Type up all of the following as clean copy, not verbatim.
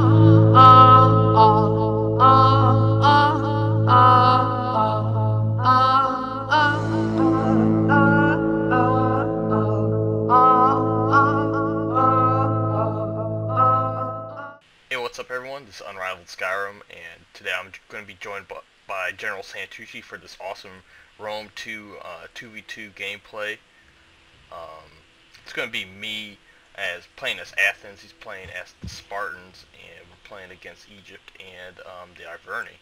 Hey, what's up everyone? This is Unrivaled Skyrim, and today I'm going to be joined by General Santucci for this awesome Rome 2 2v2 gameplay. It's going to be me as playing as Athens, he's playing as the Spartans, and we're playing against Egypt and the Arverni.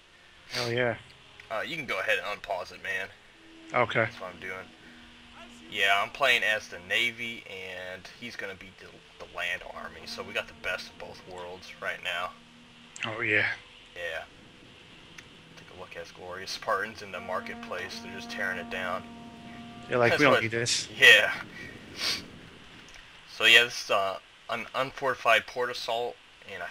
Oh yeah. You can go ahead and unpause it, man. Okay. That's what I'm doing. Yeah, I'm playing as the Navy, and he's going to be the land army, so we got the best of both worlds right now. Oh yeah. Yeah. Take a look at his glorious Spartans in the marketplace. They're just tearing it down. Yeah, like we don't need this. Yeah. So yeah, this is an unfortified port assault, and I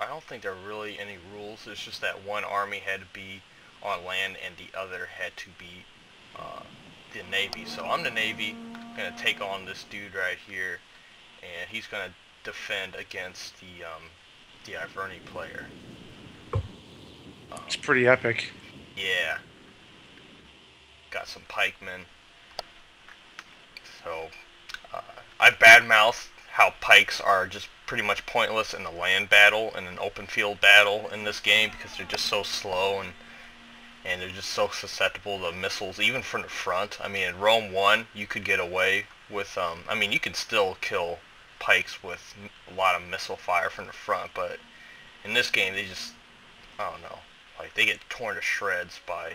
don't think there are really any rules. It's just that one army had to be on land and the other had to be the Navy. So I'm the Navy, gonna take on this dude right here, and he's gonna defend against the Arverni player. It's pretty epic. Yeah. Got some pikemen. So, I badmouth how pikes are just pretty much pointless in a land battle, in an open field battle in this game, because they're just so slow and they're just so susceptible to missiles, even from the front. I mean, in Rome 1, you could get away with, I mean, you could still kill pikes with a lot of missile fire from the front, but in this game, they just, I don't know, like, they get torn to shreds by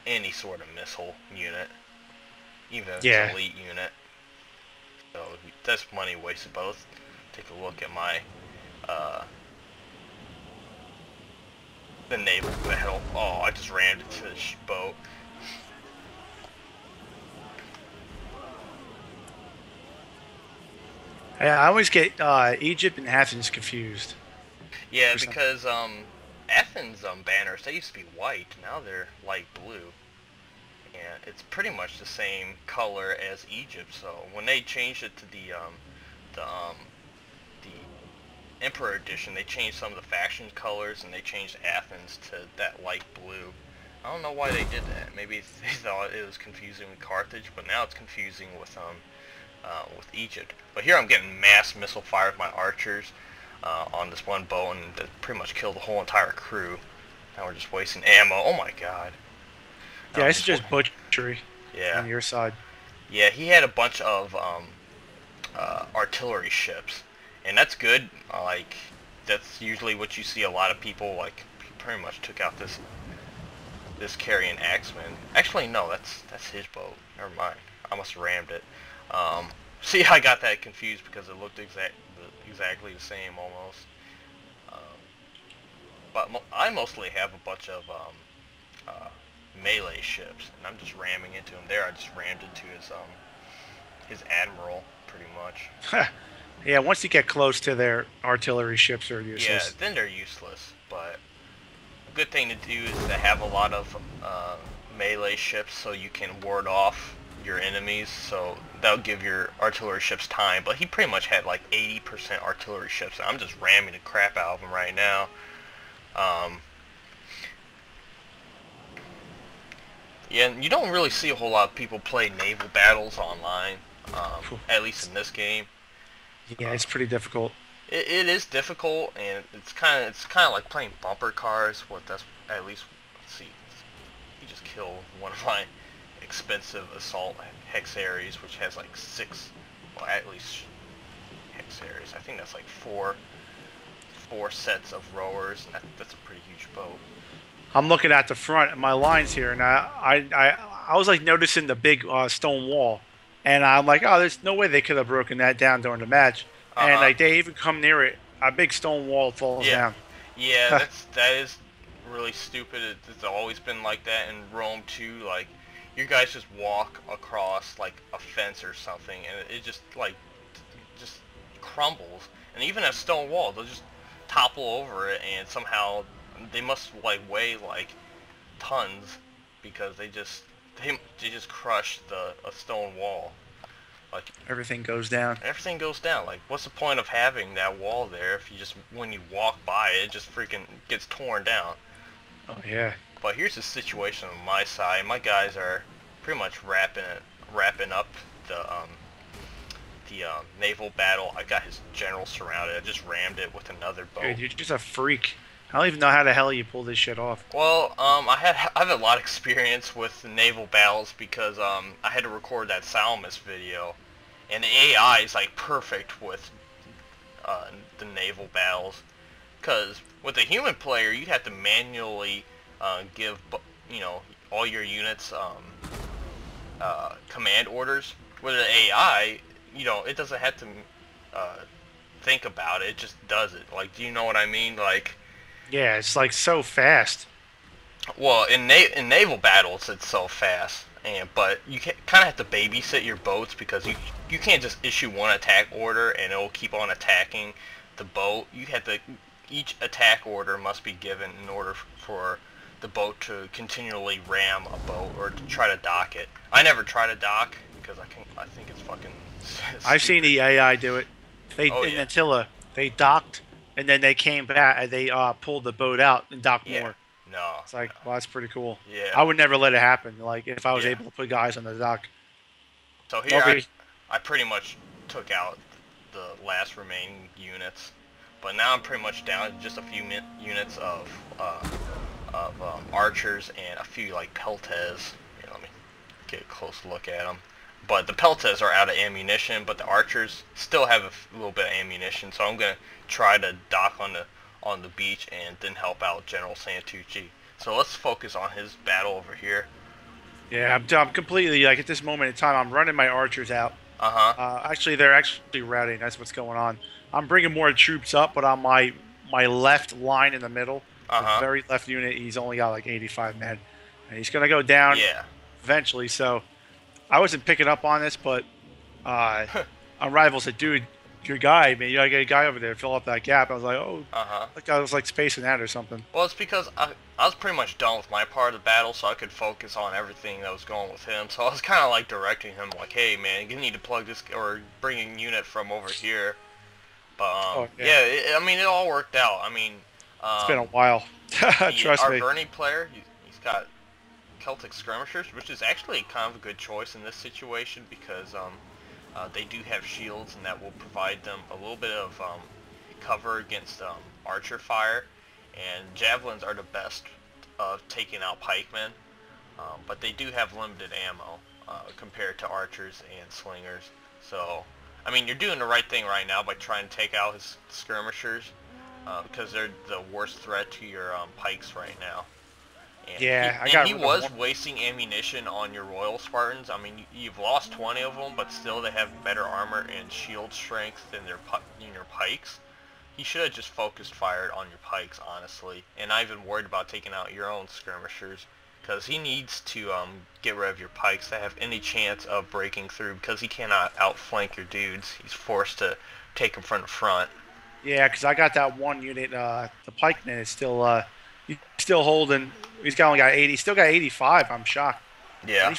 any sort of missile unit, even if it's an elite unit. So that's money wasted. But let's take a look at my the naval battle. Oh, I just rammed into this boat. Yeah, I always get Egypt and Athens confused. Yeah, because Athens banners, they used to be white. Now they're light blue. And it's pretty much the same color as Egypt. So when they changed it to the Emperor Edition, they changed some of the faction colors, and they changed Athens to that light blue. I don't know why they did that. Maybe they thought it was confusing with Carthage, but now it's confusing with Egypt. But here I'm getting mass missile fire with my archers on this one boat, and that pretty much killed the whole entire crew. Now we're just wasting ammo. Oh my god. Yeah, this is just butchery. Yeah. On your side. Yeah, he had a bunch of artillery ships, and that's good. Like, that's usually what you see a lot of people, like, pretty much took out this carrying axeman. Actually, no, that's his boat. Never mind. I must have rammed it. See, I got that confused because it looked exactly the same almost. But I mostly have a bunch of melee ships, and I'm just ramming into him there. I just rammed into his admiral, pretty much. Yeah, once you get close to their artillery ships are useless. Yeah, then they're useless, but a good thing to do is to have a lot of melee ships so you can ward off your enemies, so that'll give your artillery ships time. But he pretty much had like 80% artillery ships, and I'm just ramming the crap out of him right now. Yeah, and you don't really see a whole lot of people play naval battles online, at least in this game. Yeah, it's pretty difficult. It is difficult, and it's kind of like playing bumper cars. What that's at least. Let's see, he just killed one of my expensive assault hexaries, which has like 6, well, at least hexaries. I think that's like four sets of rowers, and that's a pretty huge boat. I'm looking at the front of my lines here, and I was like noticing the big stone wall, and I'm like, oh, there's no way they could have broken that down during the match. And like they even come near it, a big stone wall falls down. Yeah, that is really stupid. It's always been like that in Rome too. Like, you guys just walk across like a fence or something, and it just just crumbles. And even a stone wall, they'll just topple over it, and somehow they must like weigh like tons, because they just crush a stone wall. Like Everything goes down. everything goes down. Like, what's the point of having that wall there if you just when you walk by it just freaking gets torn down? Oh yeah. But here's the situation on my side. My guys are pretty much wrapping up the naval battle. I got his general surrounded. I just rammed it with another boat. Dude, you're just a freak. I don't even know how the hell you pull this shit off. Well, I have a lot of experience with naval battles because I had to record that Salamis video, and the AI is like perfect with the naval battles. Because with a human player, you have to manually give all your units command orders. With an AI, it doesn't have to think about it. It just does it. Like, do you know what I mean? Like, Yeah, it's like so fast. well, in naval battles, it's so fast, but you kind of have to babysit your boats because you can't just issue one attack order and it'll keep on attacking the boat. You have to each attack order must be given in order for the boat to continually ram a boat or to try to dock it. I never try to dock because I think it's fucking. I've seen the AI do it. In Attila, they docked and then they came back and they pulled the boat out and docked more. No. It's like, well, that's pretty cool. Yeah. I would never let it happen. Like if I was able to put guys on the dock. So here I pretty much took out the last remaining units, but now I'm pretty much down to just a few units of archers and a few like peltes. Let me get a close look at them. But the peltes are out of ammunition, but the archers still have a little bit of ammunition. So I'm gonna try to dock on the beach and then help out General Santucci. So let's focus on his battle over here. Yeah, I'm completely like at this moment in time, I'm running my archers out. Actually, they're actually routing. That's what's going on. I'm bringing more troops up, but on my left line in the middle, the very left unit, he's only got like 85 men, and he's gonna go down eventually. So I wasn't picking up on this, but Unrival said, "Dude, your guy, man, you gotta get a guy over there to fill up that gap." I was like, "Oh, like I was like spacing that or something." Well, it's because I was pretty much done with my part of the battle, so I could focus on everything that was going with him. So I was kind of like directing him, like, "Hey, man, you need to plug this or bring a unit from over here." But I mean, it all worked out. I mean, it's been a while. Trust me. Arverni player, he's got Celtic skirmishers, which is actually kind of a good choice in this situation because they do have shields, and that will provide them a little bit of cover against archer fire. And javelins are the best of taking out pikemen, but they do have limited ammo compared to archers and slingers. So, I mean, you're doing the right thing right now by trying to take out his skirmishers because they're the worst threat to your pikes right now. And he was wasting ammunition on your Royal Spartans. I mean, you've lost 20 of them, but still they have better armor and shield strength than your pikes. He should have just focused fired on your pikes, honestly, and not even worried about taking out your own skirmishers, because he needs to get rid of your pikes to have any chance of breaking through, because he cannot outflank your dudes. He's forced to take them from the front. Yeah, because I got that one unit. The pikeman is still he's still holding. He's only got 80. Still got 85. I'm shocked. Yeah.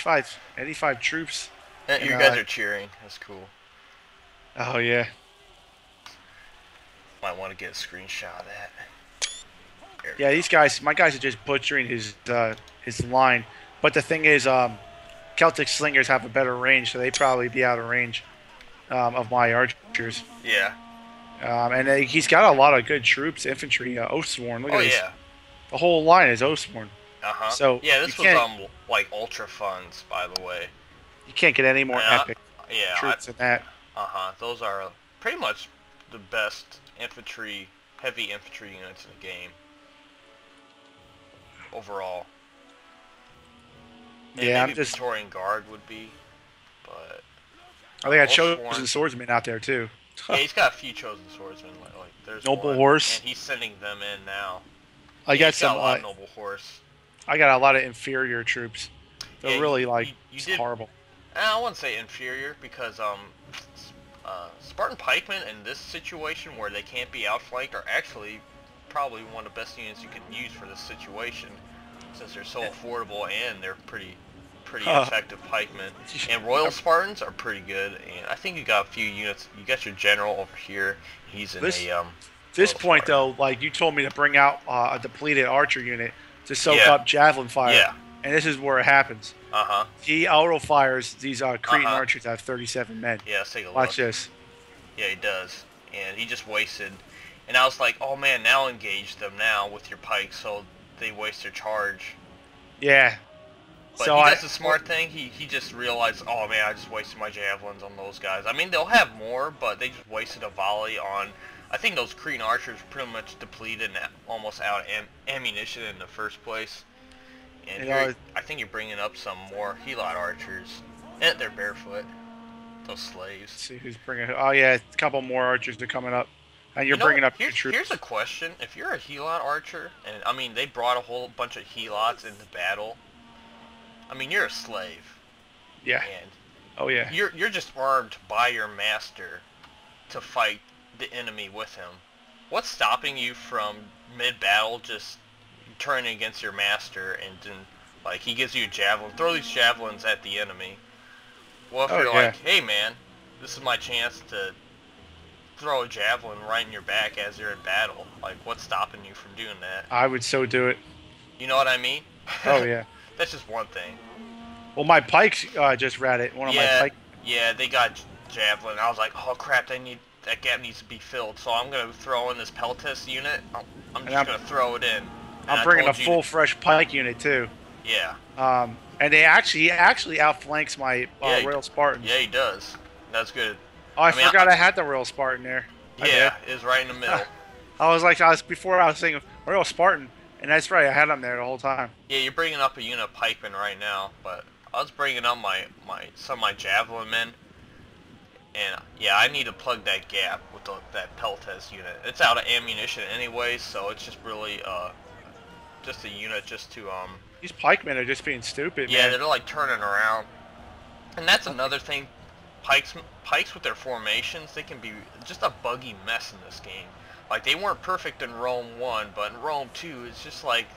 85 troops. And you guys are cheering. That's cool. Oh yeah. Might want to get a screenshot of that. Yeah, these guys, my guys are just butchering his line. But the thing is, Celtic slingers have a better range, so they'd probably be out of range of my archers. Yeah. And he's got a lot of good troops, infantry, Oathsworn. Look at this. Yeah. The whole line is Oathsworn. So yeah, this was like ultra funds, by the way. You can't get any more epic troops than that. Those are pretty much the best heavy infantry units in the game overall. And yeah, maybe Praetorian Guard would be, but they got chosen swordsmen out there too. Yeah, he's got a few chosen swordsmen. Like there's noble horse, and he's sending them in now. I got some a lot of noble horse. I got a lot of inferior troops. They're really horrible. I wouldn't say inferior because Spartan pikemen in this situation where they can't be outflanked are actually probably one of the best units you can use for this situation, since they're so affordable and they're pretty pretty effective pikemen. And Royal Spartans are pretty good. And I think you got a few units. You got your general over here. He's in this Royal point, Spartan. though, like you told me to bring out a depleted archer unit to soak Yeah. up javelin fire. Yeah. And this is where it happens. He auto fires these Cretan archers that have 37 men. Yeah, let's take a look. Watch this. Yeah, he does. And he just wasted. And I was like, oh man, now engage them now with your pikes so they waste their charge. Yeah. But so he does the smart thing. He just realized, oh man, I just wasted my javelins on those guys. I mean, they'll have more, but they just wasted a volley on... I think those Cretan archers were pretty much depleted and almost out of ammunition in the first place. And here, I think you're bringing up some more Helot archers. And they're barefoot. Those slaves. Let's see who's bringing... Oh yeah, a couple more archers are coming up. And you're bringing up your troops. Here's a question. If you're a Helot archer, and I mean, they brought a whole bunch of Helots into battle. I mean, you're a slave. Yeah. And oh yeah. You're just armed by your master to fight the enemy with him. What's stopping you from mid-battle just turning against your master and then, like, he gives you a javelin, throw these javelins at the enemy. Well, if you're like, hey man, this is my chance to throw a javelin right in your back as you're in battle, like, what's stopping you from doing that? I would so do it. You know what I mean? Oh yeah. That's just one thing. Well, my pikes just ratted. One of my pikes. Yeah, they got javelin. I was like, oh crap, that gap needs to be filled. So I'm gonna throw in this Peltis unit. I'm just gonna throw it in. I'm bringing a full fresh pike unit too. Yeah. And he actually outflanks my Royal Spartans. Yeah, he does. That's good. Oh, I forgot I had the Royal Spartan there. Yeah, it was right in the middle. Before I was saying Royal Spartan, and that's right, I had them there the whole time. Yeah, you're bringing up a unit of pikemen right now, but I was bringing up some of my javelin men, and yeah, I need to plug that gap with that Peltes unit. It's out of ammunition anyway, so it's just really just a unit just to These pikemen are just being stupid. Yeah, man. they're like turning around, and that's another thing. Pikes with their formations, they can be just a buggy mess in this game. Like, they weren't perfect in Rome 1, but in Rome 2, it's just like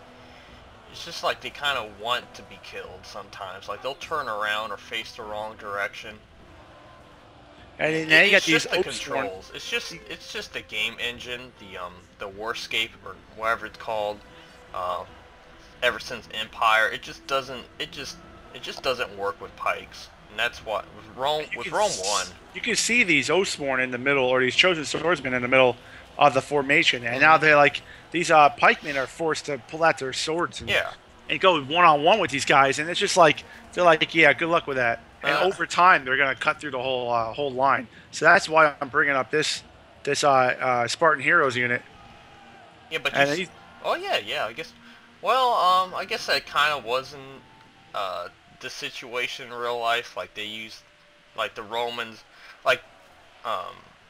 they kind of want to be killed sometimes. Like, they'll turn around or face the wrong direction. And now you got these the controls. It's just the game engine, the Warscape or whatever it's called. Ever since Empire, it just doesn't work with pikes. And that's what with Rome 1. You can see these Oathsworn in the middle, or these chosen swordsmen in the middle of the formation, and now they're like these pikemen are forced to pull out their swords and go one-on-one with these guys, and it's just like they're like, yeah, good luck with that. And over time, they're gonna cut through the whole line. So that's why I'm bringing up this Spartan Heroes unit. Yeah, but I guess. Well, I guess that kind of wasn't the situation in real life. Like, they used, like, the Romans, like,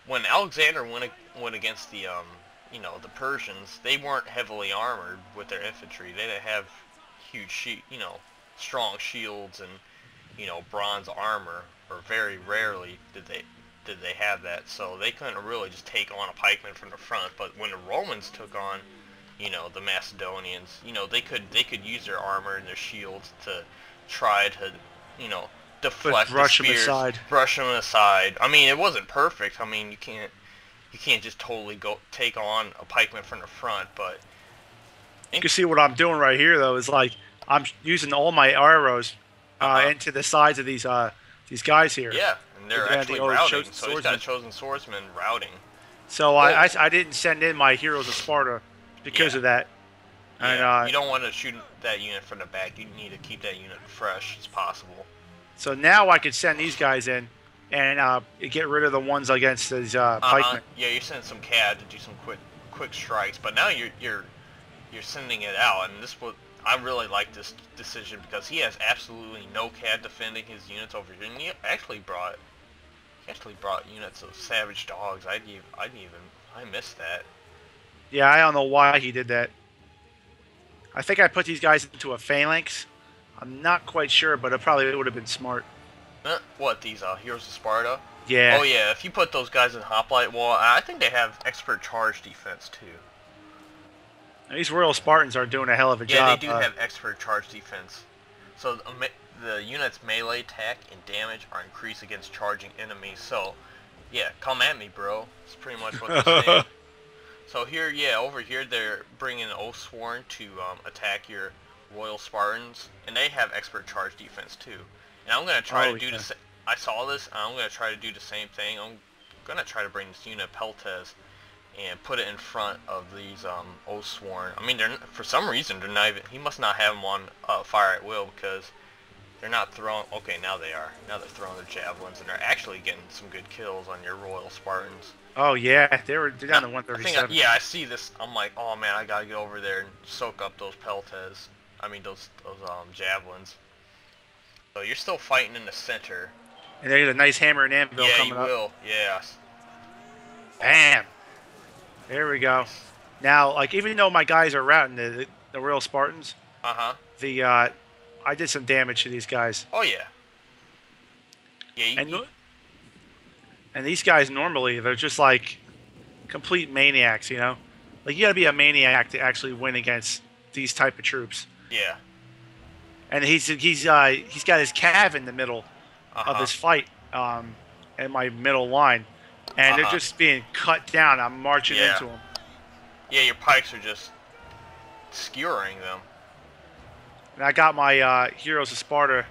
when Alexander went against the the Persians, they weren't heavily armored with their infantry. They didn't have huge strong shields and bronze armor, or very rarely did they have that. So they couldn't really just take on a pikeman from the front. But when the Romans took on the Macedonians, they could use their armor and their shields to try to deflect the spears, brush them aside. I mean, it wasn't perfect. I mean, you can't just totally go take on a pikeman from the front, but you can see what I'm doing right here though is like I'm using all my arrows into the sides of these guys here. Yeah, and they're actually routing. So he's got a chosen swordsman routing. So I didn't send in my heroes of Sparta because of that. Yeah, and, you don't want to shoot that unit from the back. You need to keep that unit fresh as possible. So now I can send these guys in and get rid of the ones against these pikemen. Yeah, you're sending some CAD to do some quick strikes, but now you're sending it out, and I really like this decision because he has absolutely no CAD defending his units over here, and he actually brought units of savage dogs. I missed that. Yeah, I don't know why he did that. I think I put these guys into a phalanx. I'm not quite sure, but it probably would have been smart. What, these Heroes of Sparta? Yeah. Oh yeah, if you put those guys in hoplite wall, I think they have expert charge defense too. These Royal Spartans are doing a hell of a job. Yeah, they do have expert charge defense. So the unit's melee attack and damage are increased against charging enemies. So, yeah, come at me, bro. That's pretty much what they're saying. So here, yeah, over here they're bringing Oathsworn to attack your Royal Spartans, and they have expert charge defense too. And I'm gonna try to do the. I saw this, and I'm gonna try to do the same thing. I'm gonna try to bring this unit Peltes and put it in front of these Oathsworn. I mean, they're for some reason they're not even. He must not have them on fire at will because they're not throwing. Okay, now they are. Now they're throwing their javelins, and they're actually getting some good kills on your Royal Spartans. Oh yeah, they're down to 137. Yeah, I see this. I'm like, oh man, I gotta get over there and soak up those peltes. I mean, those javelins. So you're still fighting in the center. And they get a nice hammer and anvil coming up. Yeah, you will. Yes. Bam. There we go. Now, like, even though my guys are routing the Royal Spartans, I did some damage to these guys. Oh yeah. Yeah. And these guys normally they're just like complete maniacs, you know. Like you got to be a maniac to actually win against these type of troops. Yeah. And he's got his cav in the middle of this fight, in my middle line, and they're just being cut down. I'm marching into them. Yeah, your pikes are just skewering them. And I got my heroes of Sparta,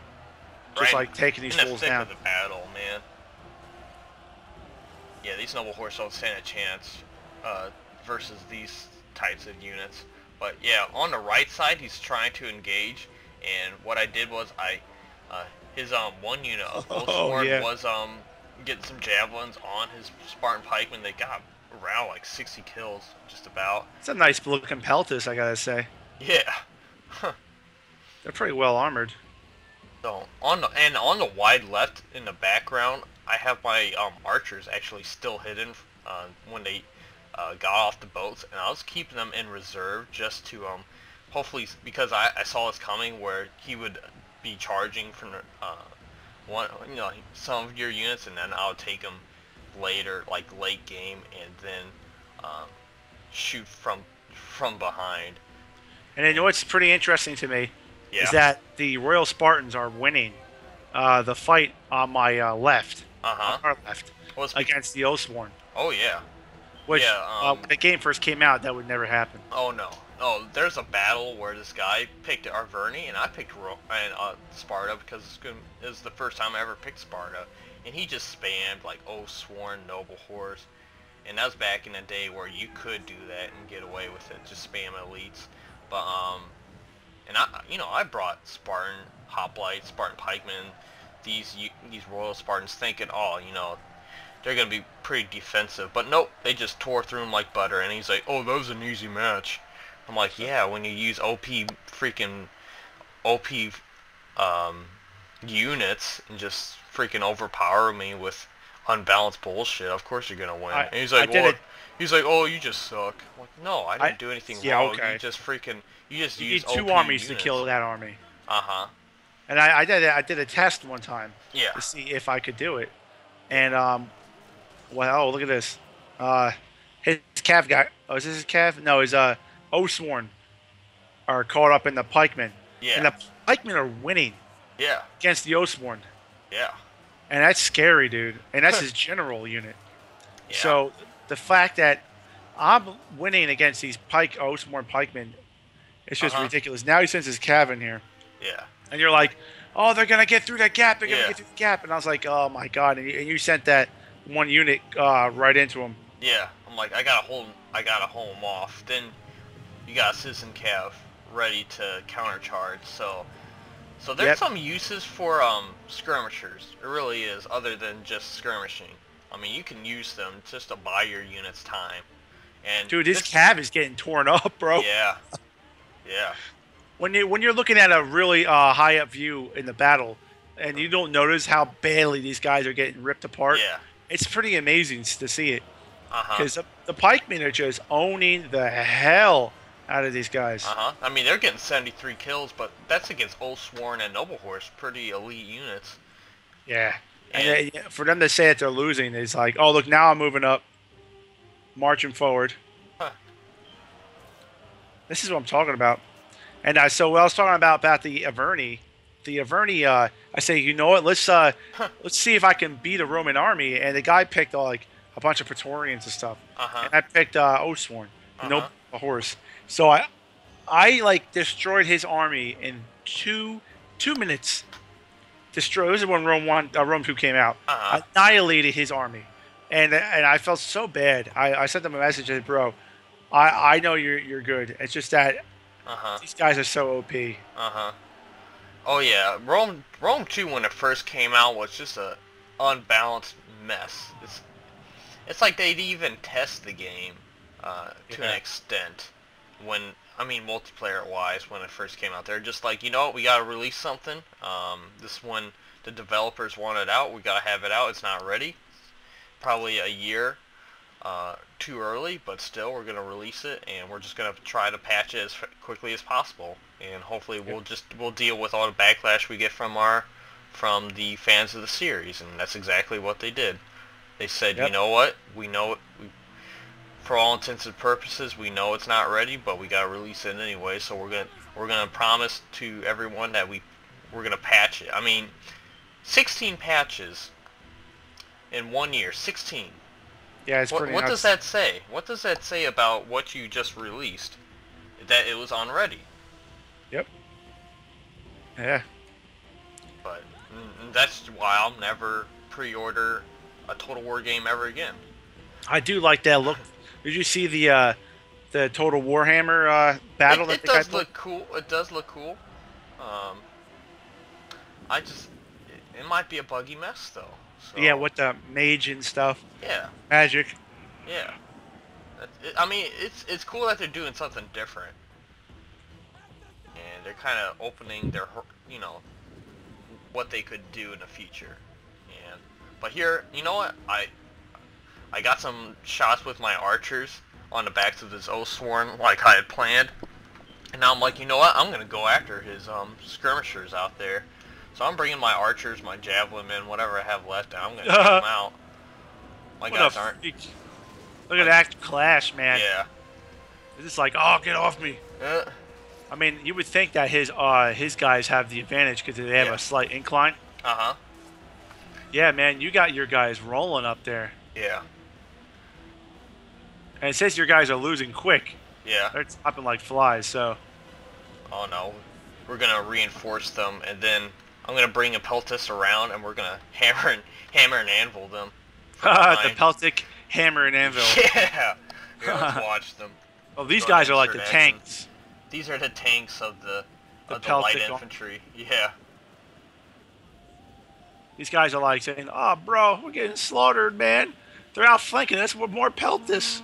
just like taking these fools down. In the battle, man. Yeah, these noble horse don't stand a chance versus these types of units. But yeah, on the right side, he's trying to engage, and what I did was his one unit of Oathsworn was getting some javelins on his Spartan pikemen. They got around like 60 kills, just about. It's a nice looking peltis, I gotta say. Yeah. They're pretty well armored. So on the wide left in the background, I have my archers actually still hidden when they got off the boats, and I was keeping them in reserve just to hopefully, because I saw this coming where he would be charging from some of your units, and then I would take them later, like late game, and then shoot from behind. And you know what's pretty interesting to me is that the Royal Spartans are winning the fight on my left. On our left, against the Oathsworn. Oh yeah. Which, when the game first came out, that would never happen. Oh no. Oh, there's a battle where this guy picked Arverni, and I picked Sparta because it was the first time I ever picked Sparta, and he just spammed like Oathsworn, Noble Horse, and that was back in the day where you could do that and get away with it, just spam elites. But and I brought Spartan hoplites, Spartan pikemen, these Royal Spartans, thinking, oh, they're gonna be pretty defensive, but nope, they just tore through him like butter. And he's like, oh, that was an easy match. I'm like, yeah, when you use OP units and just freaking overpower me with unbalanced bullshit, of course you're gonna win. And he's like, oh, you just suck. I'm like, no, I didn't do anything wrong. Okay. You just need OP two armies units to kill that army. And I did a test one time to see if I could do it. And wow, look at this. His cav guy. Oh, is this his cav? No, his Oathsworn are caught up in the pikemen. Yeah. And the pikemen are winning. Yeah. Against the Oathsworn. Yeah. And that's scary, dude. And that's his general unit. Yeah. So the fact that I'm winning against these Oathsworn pikemen, it's just ridiculous. Now he sends his cav in here. Yeah. And you're like, oh, they're gonna get through that gap. They're gonna get through the gap. And I was like, oh my god. And you sent that one unit right into him. Yeah. I'm like, I gotta hold him off. Then you got a citizen cav ready to countercharge. So there's some uses for skirmishers. It really is, other than just skirmishing. I mean, you can use them just to buy your units time. And dude, this cav is getting torn up, bro. Yeah. Yeah. When you're looking at a really high up view in the battle, and you don't notice how badly these guys are getting ripped apart, it's pretty amazing to see it. Because the pikemen are just owning the hell out of these guys. I mean, they're getting 73 kills, but that's against Oathsworn and Noble Horse, pretty elite units. Yeah. And for them to say that they're losing, it's like, oh, look, now I'm moving up, marching forward. This is what I'm talking about. And so what I was talking about the Arverni, the Arverni, I say, you know what? Let's see if I can beat a Roman army. And the guy picked like a bunch of Praetorians and stuff, Uh-huh. and I picked Oathsworn, no Uh-huh. a horse. So I like destroyed his army in 2 minutes. Destroyed. This is when Rome 2 came out. Uh-huh. Annihilated his army, and I felt so bad. I sent them a message, and bro, I know you're good. It's just that Uh-huh. these guys are so OP. Uh-huh. Oh yeah, Rome 2 when it first came out was just a unbalanced mess. It's like they didn't even test the game to an extent when I mean multiplayer wise when it first came out. They're just like, you know what, we gotta release something. This one the developers want it out, we gotta have it out. It's not ready. Probably a year too early, but still we're gonna release it, and we're just gonna try to patch it as quickly as possible, and hopefully we'll deal with all the backlash we get from the fans of the series, and that's exactly what they did. They said, you know what, we know for all intents and purposes we know it's not ready, but we gotta release it anyway, so we're gonna promise to everyone that we're gonna patch it. I mean, 16 patches in 1 year, 16. Yeah, it's pretty What nuts. does that say? What does that say about what you just released? That it was unready. Yep. Yeah. But that's why I'll never pre-order a Total War game ever again. I do like that look. Did you see the Total Warhammer battle It that the guy does put? look cool. It does look cool. I just it might be a buggy mess though. So, Yeah, with the mage and stuff. yeah, Magic. yeah. I mean, it's cool that they're doing something different, and they're kind of opening their, you know, what they could do in the future. And but here, you know what? I got some shots with my archers on the backs of his Oathsworn like I had planned, and now I'm like, you know what? I'm gonna go after his skirmishers out there. So I'm bringing my archers, my javelin men, whatever I have left, and I'm gonna take them out. My What guys a aren't. freak. Look at that clash, man. Yeah. It's just like, oh, get off me. I mean, you would think that his guys have the advantage because they have a slight incline. Uh-huh. Yeah, man, you got your guys rolling up there. Yeah. And it says your guys are losing quick. Yeah. They're stopping like flies, so. Oh no. We're gonna reinforce them, and then I'm gonna bring a Peltis around, and we're gonna hammer and anvil them. The Peltic hammer and anvil. Yeah. Here, let's watch them. Well, these guys are like the tanks. These are the tanks of the Peltic light infantry. Yeah. These guys are like saying, "Oh, bro, we're getting slaughtered, man. They're outflanking us with more Peltis,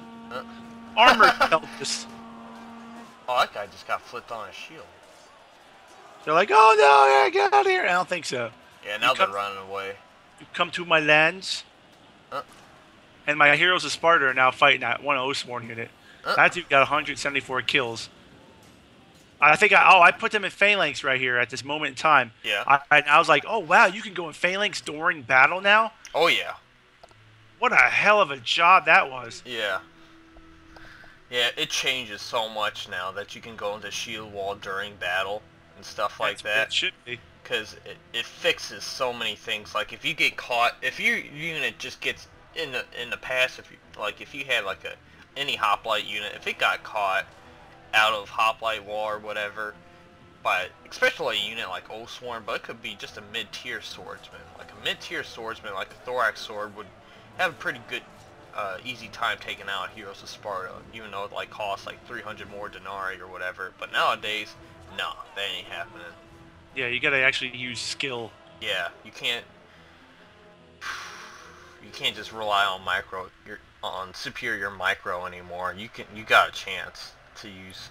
armored Peltis." Oh, that guy just got flipped on his shield. They're like, "Oh no, yeah, get out of here!" I don't think so. Yeah, now they're running away. You come to my lands, and my heroes of Sparta are now fighting that one Oathsworn unit. That dude got 174 kills. I think I put them in phalanx right here at this moment in time. Yeah. I was like, oh wow, you can go in phalanx during battle now. Oh yeah. What a hell of a job that was. Yeah. Yeah, it changes so much now that you can go into shield wall during battle and stuff like that. It should be. Because it fixes so many things. Like if you get caught, if your unit just gets in the past, if you had like any hoplite unit, if it got caught out of hoplite wall or whatever, but especially a unit like Oathsworn, but it could be just a mid-tier swordsman. Like a mid-tier swordsman, like a thorax sword, would have a pretty good, easy time taking out Heroes of Sparta, even though it like costs like 300 more denarii or whatever. But nowadays, nah, that ain't happening. Yeah, you gotta actually use skill. Yeah, you can't just rely on on superior micro anymore. You got a chance to use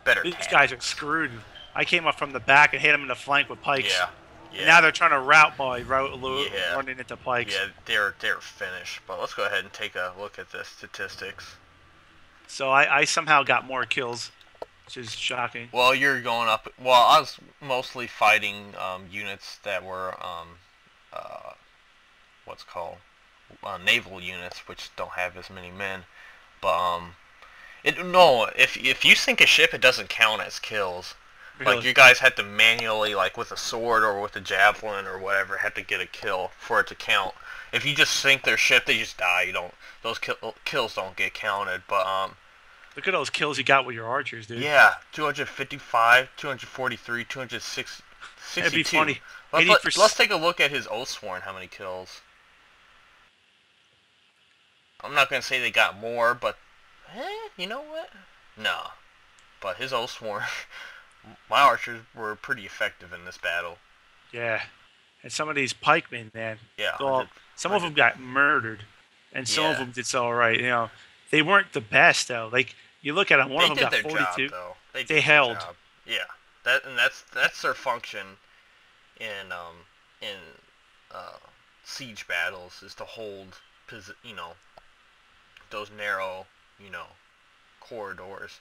better These tactics. guys are screwed. I came up from the back and hit them in the flank with pikes. Yeah. Yeah. And now they're trying to running into pikes. Yeah, they're finished. But let's go ahead and take a look at the statistics. So I somehow got more kills, which is shocking. Well, you're going up. Well, I was mostly fighting units that were what's called naval units, which don't have as many men. But if you sink a ship, it doesn't count as kills. Like, Really. you guys had to manually, like, with a sword or with a javelin or whatever, had to get a kill for it to count. If you just sink their ship, they just die. You don't. Those kills don't get counted. But Look at those kills you got with your archers, dude. yeah, 255, 243, 262. It'd be funny. Let's 80%. take a look at his Oathsworn. How many kills? I'm not gonna say they got more, but you know what? No. But his Oathsworn, my archers were pretty effective in this battle. Yeah. And some of these pikemen, man, Yeah, well, some of them got murdered, and some of Yeah, them did all right. They weren't the best though. Like you look at them, one they of them did got their job 42. though. They They did their held. job. Yeah, that's their function in uh, siege battles is to hold, those narrow, corridors.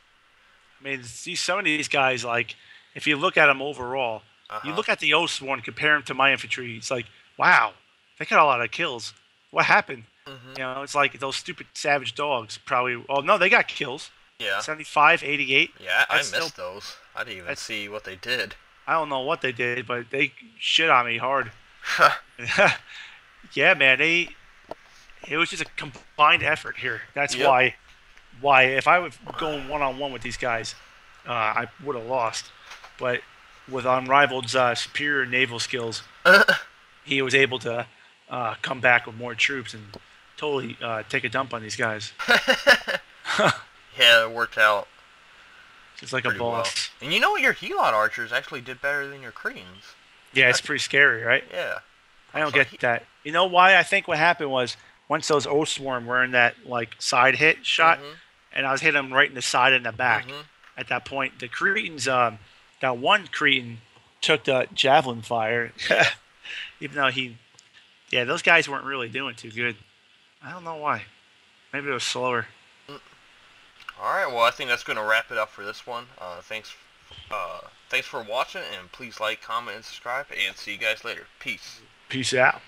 I mean, see some of these guys. Like, if you look at them overall, Uh you huh. look at the Oathsworn, compare them to my infantry. It's like, wow, they got a lot of kills. What happened? Mhm. It's like those stupid savage dogs probably. Oh no, they got kills. Yeah. 75, 88. Yeah, I That's still. missed those. I didn't even That's. see what they did. I don't know what they did, but they shit on me hard. Yeah, man. It was just a combined effort here. That's Yep. why if I was going one on one with these guys, I would have lost. But with Unrivaled's superior naval skills, he was able to come back with more troops and totally take a dump on these guys. Yeah, it worked out Just like a pretty well. boss. And you know what? Your Helot archers actually did better than your Cretans. Yeah, it's pretty scary, right? Yeah. I don't So get that. You know why? I think what happened was once those Oathsworn were in that like side hit shot, Mhm. and I was hitting them right in the side and the back. Mhm. At that point, the Cretans, that one Cretan took the javelin fire, Yeah. even though yeah, those guys weren't really doing too good. I don't know why. Maybe it was slower. All right. Well, I think that's going to wrap it up for this one. Thanks for watching, and please like, comment, and subscribe. And see you guys later. Peace. Peace out.